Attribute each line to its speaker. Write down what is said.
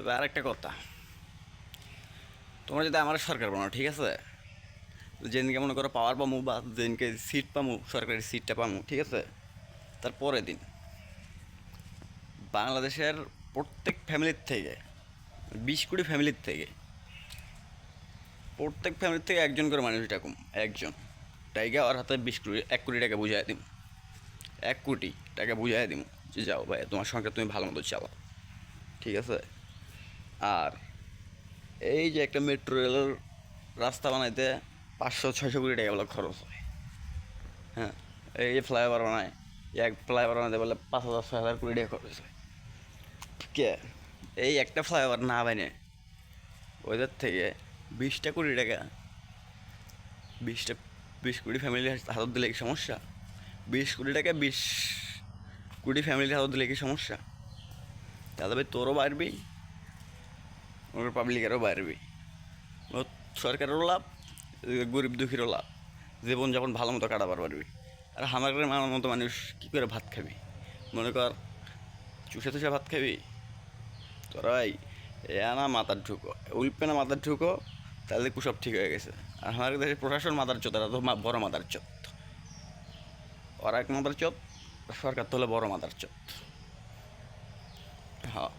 Speaker 1: তবে আর একটা কথা, তোমরা যদি আমার সরকার বানাও, ঠিক আছে, যেদিনকে মনে করো পাওয়ার পামু বা যেদিনকে সিট পামু, সরকারি সিটটা পামু, ঠিক আছে, তার পরের দিন বাংলাদেশের প্রত্যেক ফ্যামিলির থেকে 20 কোটি ফ্যামিলির থেকে প্রত্যেক ফ্যামিলির থেকে একজন করে মানুষ ডাকুম, একজন টাইগা ওর হাতে 20 কোটি, 1 কোটি টাকা বুঝাই দিম, 1 কোটি টাকা বুঝাই দিম যে যাও ভাই তোমার সংসার তুমি ভালো মতো চালাও, ঠিক আছে। আর এই যে একটা মেট্রো রেলের রাস্তা বানাইতে 500-600 কোটি টাকা বলে খরচ হয়। হ্যাঁ, এই যে ফ্লাইওভার বানায়, এক ফ্লাইওভার বানাতে বলে 5,000-6,000 কোটি টাকা খরচ হয়। কে এই একটা ফ্লাইওভার না বানে ওদের থেকে 20টা কোটি টাকা, 20টা 20 কোটি ফ্যামিলির হাতত দিলে কি সমস্যা? 20 কোটি টাকা 20 কোটি ফ্যামিলির হাতত দিলে কি সমস্যা? তাহলে ভাই তোরও বাড়বি, ওর পাবলিকেরও বাড়বি, ও সরকারেরও লাভ, গরিব দুঃখীরও লাভ, জীবনযাপন ভালো মতো কাটাবার পারবি। আর আমার মানার মতো মানুষ কী করে ভাত খাবি? মনে কর চুষে চুষে ভাত খাবি তোরাই, এ না মাথার ঢুকো, উল্পে না মাথার ঢুকো, তাহলে সব ঠিক হয়ে গেছে। আর আমার দেশের প্রশাসন মাথার চোদ, এরা তো বড় মাথার চোদ, ওরা এক মাথার চোদ, সরকার তো হলে বড় মাথার চোদ। হ্যাঁ।